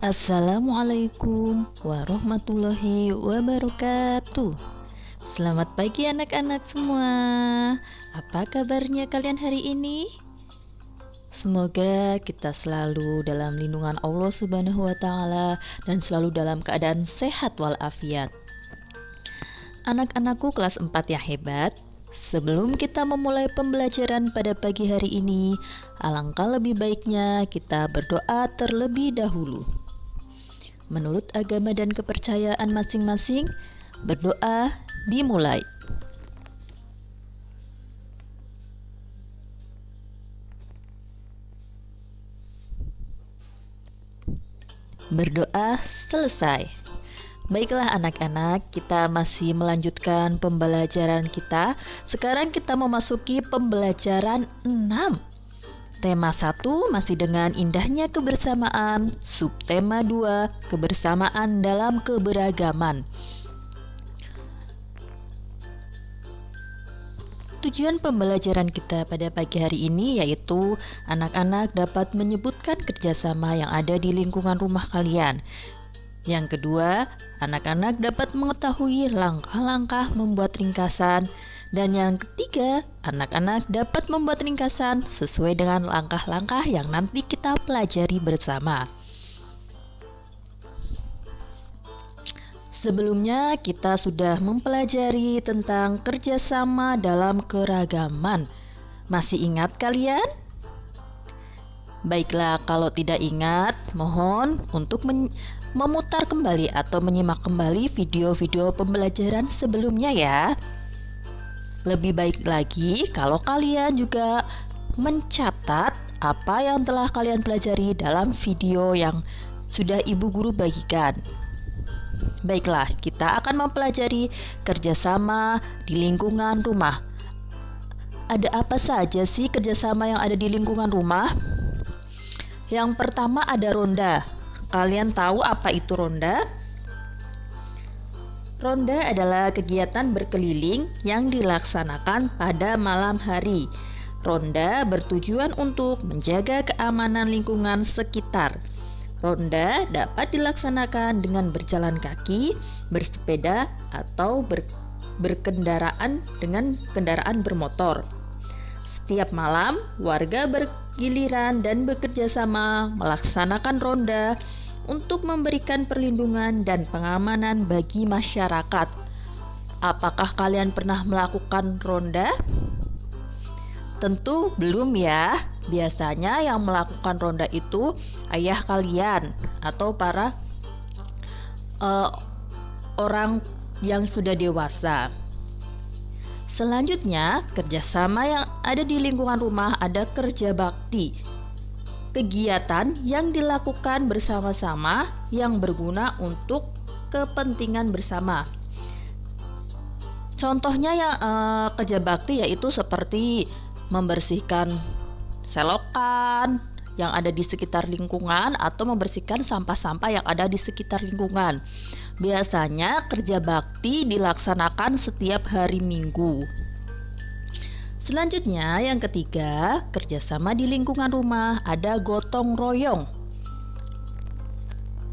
Assalamualaikum warahmatullahi wabarakatuh. Selamat pagi anak-anak semua. Apa kabarnya kalian hari ini? Semoga kita selalu dalam lindungan Allah Subhanahu wa taala dan selalu dalam keadaan sehat walafiat. Anak-anakku kelas 4 yang hebat, sebelum kita memulai pembelajaran pada pagi hari ini, alangkah lebih baiknya kita berdoa terlebih dahulu. Menurut agama dan kepercayaan masing-masing, berdoa dimulai. Berdoa selesai. Baiklah anak-anak, kita masih melanjutkan pembelajaran kita. Sekarang kita memasuki pembelajaran 6. Tema 1 masih dengan indahnya kebersamaan, subtema 2 kebersamaan dalam keberagaman. Tujuan pembelajaran kita pada pagi hari ini yaitu anak-anak dapat menyebutkan kerjasama yang ada di lingkungan rumah kalian. Yang kedua, anak-anak dapat mengetahui langkah-langkah membuat ringkasan. Dan yang ketiga, anak-anak dapat membuat ringkasan sesuai dengan langkah-langkah yang nanti kita pelajari bersama. Sebelumnya kita sudah mempelajari tentang kerjasama dalam keragaman. Masih ingat kalian? Baiklah, kalau tidak ingat, mohon untuk memutar kembali atau menyimak kembali video-video pembelajaran sebelumnya ya. Lebih baik lagi kalau kalian juga mencatat apa yang telah kalian pelajari dalam video yang sudah ibu guru bagikan. Baiklah, kita akan mempelajari kerjasama di lingkungan rumah. Ada apa saja sih kerjasama yang ada di lingkungan rumah? Yang pertama ada ronda. Kalian tahu apa itu ronda? Ronda adalah kegiatan berkeliling yang dilaksanakan pada malam hari. Ronda bertujuan untuk menjaga keamanan lingkungan sekitar. Ronda dapat dilaksanakan dengan berjalan kaki, bersepeda, atau berkendaraan dengan kendaraan bermotor. Setiap malam, warga bergiliran dan bekerja sama melaksanakan ronda untuk memberikan perlindungan dan pengamanan bagi masyarakat. Apakah kalian pernah melakukan ronda? Tentu belum ya. Biasanya yang melakukan ronda itu ayah kalian atau para orang yang sudah dewasa. Selanjutnya, kerjasama yang ada di lingkungan rumah ada kerja bakti. Kegiatan yang dilakukan bersama-sama yang berguna untuk kepentingan bersama. Contohnya yang kerja bakti yaitu seperti membersihkan selokan yang ada di sekitar lingkungan atau membersihkan sampah-sampah yang ada di sekitar lingkungan. Biasanya kerja bakti dilaksanakan setiap hari Minggu. Selanjutnya, yang ketiga, kerjasama di lingkungan rumah ada gotong royong.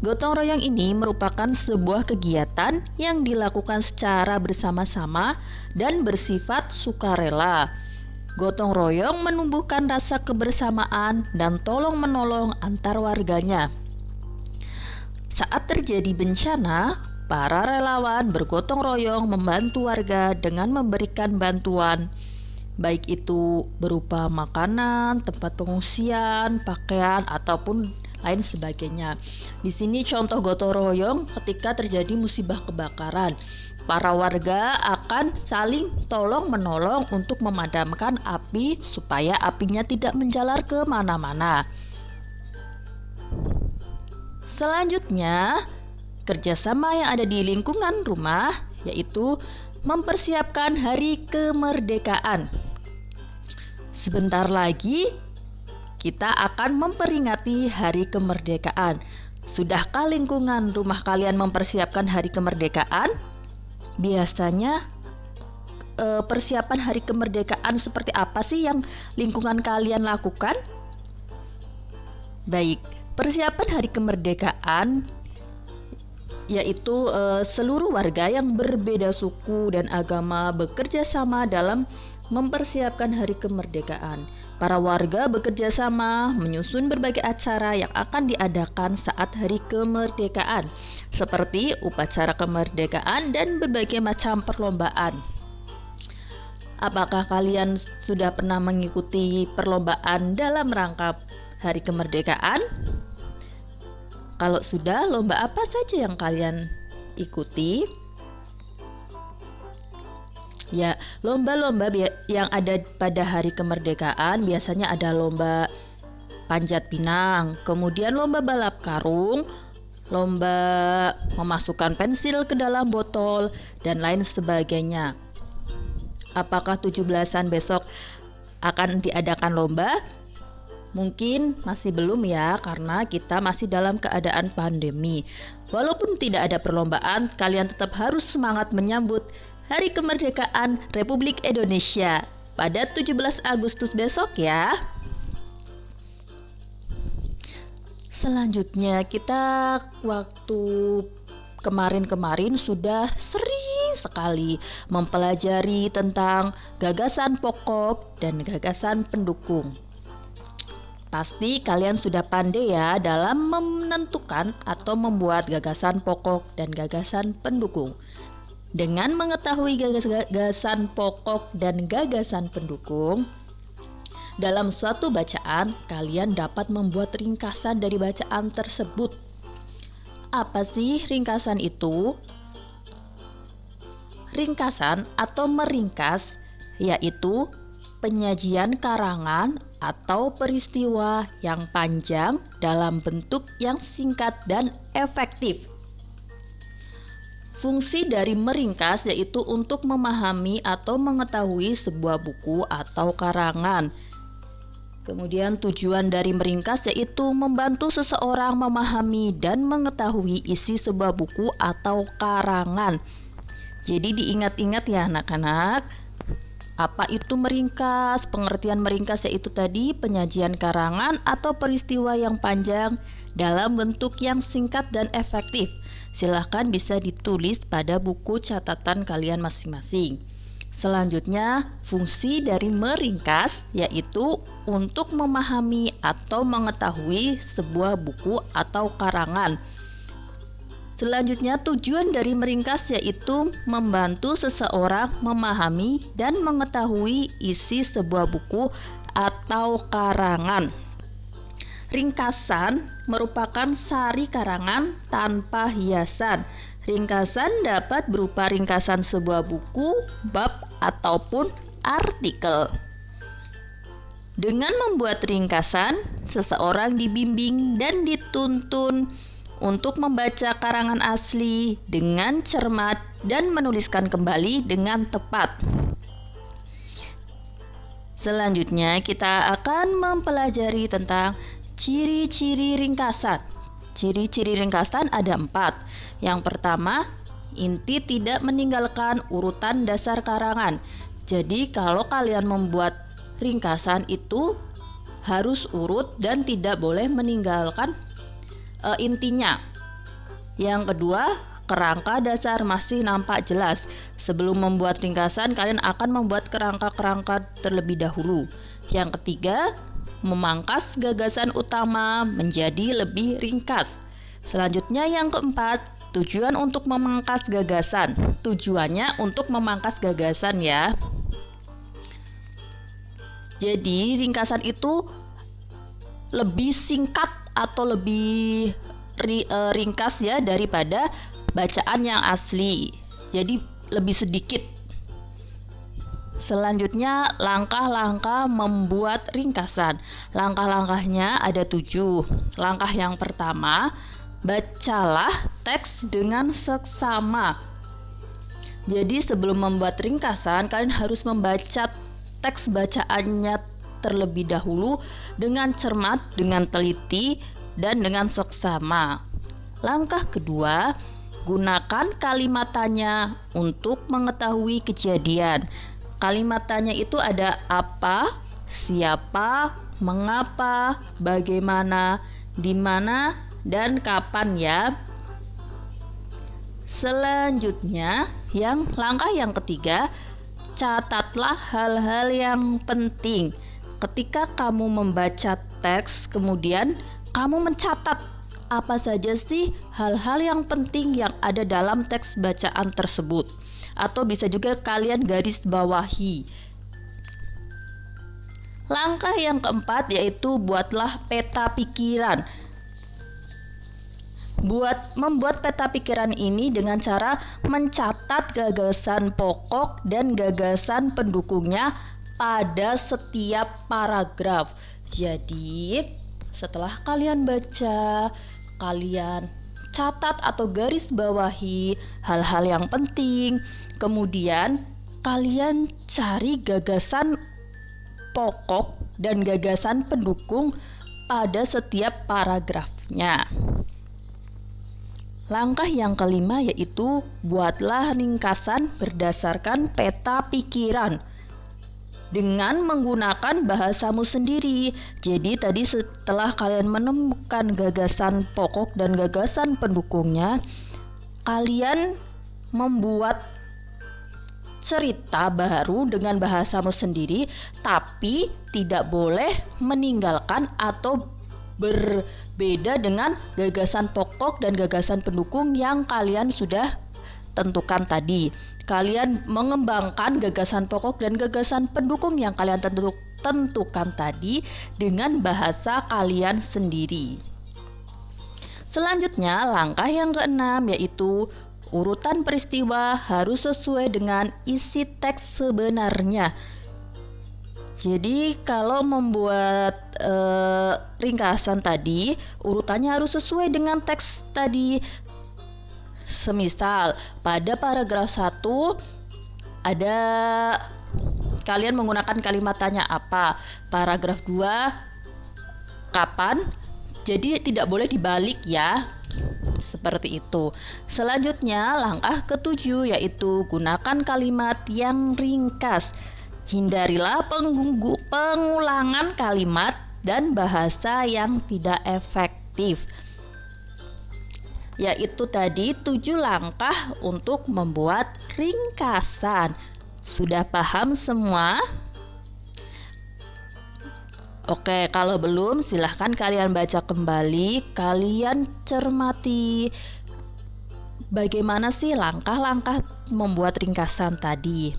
Gotong royong ini merupakan sebuah kegiatan yang dilakukan secara bersama-sama dan bersifat sukarela. Gotong royong menumbuhkan rasa kebersamaan dan tolong-menolong antar warganya. Saat terjadi bencana, para relawan bergotong royong membantu warga dengan memberikan bantuan, baik itu berupa makanan, tempat pengungsian, pakaian, ataupun lain sebagainya. Di sini contoh gotong royong ketika terjadi musibah kebakaran. Para warga akan saling tolong-menolong untuk memadamkan api supaya apinya tidak menjalar ke mana-mana. Selanjutnya, kerjasama yang ada di lingkungan rumah yaitu mempersiapkan hari kemerdekaan. Sebentar lagi kita akan memperingati hari kemerdekaan. Sudahkah lingkungan rumah kalian mempersiapkan hari kemerdekaan? Biasanya persiapan hari kemerdekaan seperti apa sih yang lingkungan kalian lakukan? Baik, Persiapan hari kemerdekaan yaitu seluruh warga yang berbeda suku dan agama bekerja sama dalam mempersiapkan hari kemerdekaan. Para warga bekerja sama menyusun berbagai acara yang akan diadakan saat hari kemerdekaan, seperti upacara kemerdekaan dan berbagai macam perlombaan. Apakah kalian sudah pernah mengikuti perlombaan dalam rangka hari kemerdekaan? Kalau sudah, lomba apa saja yang kalian ikuti? Ya, lomba-lomba yang ada pada hari kemerdekaan biasanya ada lomba panjat pinang, kemudian lomba balap karung, lomba memasukkan pensil ke dalam botol, dan lain sebagainya. Apakah 17-an besok akan diadakan lomba? Mungkin masih belum ya, karena kita masih dalam keadaan pandemi. Walaupun tidak ada perlombaan, kalian tetap harus semangat menyambut Hari Kemerdekaan Republik Indonesia pada 17 Agustus besok ya. Selanjutnya kita waktu kemarin sudah sering sekali mempelajari tentang gagasan pokok dan gagasan pendukung. Pasti kalian sudah pandai ya dalam menentukan atau membuat gagasan pokok dan gagasan pendukung. Dengan mengetahui gagasan pokok dan gagasan pendukung, dalam suatu bacaan kalian dapat membuat ringkasan dari bacaan tersebut. Apa sih ringkasan itu? Ringkasan atau meringkas yaitu penyajian karangan atau peristiwa yang panjang dalam bentuk yang singkat dan efektif. Fungsi dari meringkas yaitu untuk memahami atau mengetahui sebuah buku atau karangan. Kemudian tujuan dari meringkas yaitu membantu seseorang memahami dan mengetahui isi sebuah buku atau karangan. Jadi diingat-ingat ya anak-anak. Apa itu meringkas? Pengertian meringkas yaitu tadi penyajian karangan atau peristiwa yang panjang dalam bentuk yang singkat dan efektif. Silahkan bisa ditulis pada buku catatan kalian masing-masing. Selanjutnya, fungsi dari meringkas yaitu untuk memahami atau mengetahui sebuah buku atau karangan. Selanjutnya, tujuan dari meringkas yaitu membantu seseorang memahami dan mengetahui isi sebuah buku atau karangan. Ringkasan merupakan sari karangan tanpa hiasan. Ringkasan dapat berupa ringkasan sebuah buku, bab, ataupun artikel. Dengan membuat ringkasan, seseorang dibimbing dan dituntun untuk membaca karangan asli dengan cermat dan menuliskan kembali dengan tepat. Selanjutnya kita akan mempelajari tentang ciri-ciri ringkasan. Ciri-ciri ringkasan ada 4. Yang pertama, inti tidak meninggalkan urutan dasar karangan. Jadi kalau kalian membuat ringkasan itu harus urut dan tidak boleh meninggalkan intinya. Yang kedua, kerangka dasar masih nampak jelas. Sebelum membuat ringkasan, kalian akan membuat kerangka-kerangka terlebih dahulu. Yang ketiga, memangkas gagasan utama menjadi lebih ringkas. Selanjutnya yang keempat, tujuan untuk memangkas gagasan. Tujuannya untuk memangkas gagasan ya. Jadi ringkasan itu lebih singkat atau lebih ringkas ya daripada bacaan yang asli. Jadi lebih sedikit. Selanjutnya langkah-langkah membuat ringkasan. Langkah-langkahnya ada 7. Langkah yang pertama, bacalah teks dengan seksama. Jadi sebelum membuat ringkasan, kalian harus membaca teks bacaannya terlebih dahulu dengan cermat, dengan teliti, dan dengan seksama. Langkah kedua, gunakan kalimat tanya untuk mengetahui kejadian. Kalimat tanya itu ada apa, siapa, mengapa, bagaimana, di mana dan kapan ya. Selanjutnya, langkah yang ketiga, catatlah hal-hal yang penting. Ketika kamu membaca teks, kemudian kamu mencatat apa saja sih hal-hal yang penting yang ada dalam teks bacaan tersebut. Atau bisa juga kalian garis bawahi. Langkah yang keempat yaitu buatlah peta pikiran. Membuat peta pikiran ini dengan cara mencatat gagasan pokok dan gagasan pendukungnya pada setiap paragraf. Jadi, setelah kalian baca, kalian catat atau garis bawahi hal-hal yang penting. Kemudian, kalian cari gagasan pokok dan gagasan pendukung pada setiap paragrafnya. Langkah yang kelima yaitu buatlah ringkasan berdasarkan peta pikiran dengan menggunakan bahasamu sendiri. Jadi tadi setelah kalian menemukan gagasan pokok dan gagasan pendukungnya, kalian membuat cerita baru dengan bahasamu sendiri, tapi tidak boleh meninggalkan atau berbeda dengan gagasan pokok dan gagasan pendukung yang kalian sudah tentukan tadi. Kalian mengembangkan gagasan pokok dan gagasan pendukung yang kalian tentukan tadi dengan bahasa kalian sendiri. Selanjutnya, langkah yang keenam yaitu urutan peristiwa harus sesuai dengan isi teks sebenarnya. Jadi kalau membuat ringkasan tadi, urutannya harus sesuai dengan teks tadi. Semisal pada paragraf 1 ada kalian menggunakan kalimat tanya apa, paragraf 2 kapan, jadi tidak boleh dibalik ya. Seperti itu. Selanjutnya langkah ketujuh yaitu gunakan kalimat yang ringkas. Hindarilah pengulangan kalimat dan bahasa yang tidak efektif. Yaitu tadi 7 langkah untuk membuat ringkasan. Sudah paham semua? Oke, kalau belum silahkan kalian baca kembali, kalian cermati bagaimana sih langkah-langkah membuat ringkasan tadi.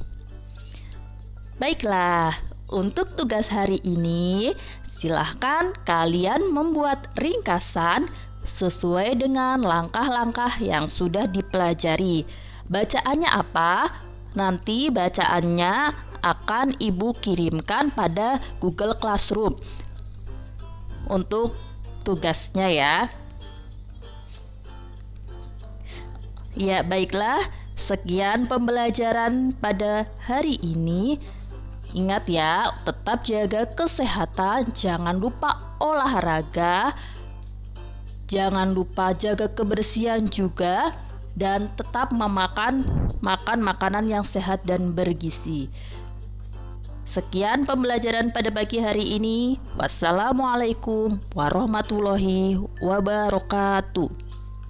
Baiklah, untuk tugas hari ini, silahkan kalian membuat ringkasan sesuai dengan langkah-langkah yang sudah dipelajari. Bacaannya apa? Nanti bacaannya akan Ibu kirimkan pada Google Classroom untuk tugasnya ya. Ya, baiklah, sekian pembelajaran pada hari ini. Ingat ya, tetap jaga kesehatan, jangan lupa olahraga, jangan lupa jaga kebersihan juga, dan tetap makan makanan yang sehat dan bergizi. Sekian pembelajaran pada pagi hari ini. Wassalamualaikum warahmatullahi wabarakatuh.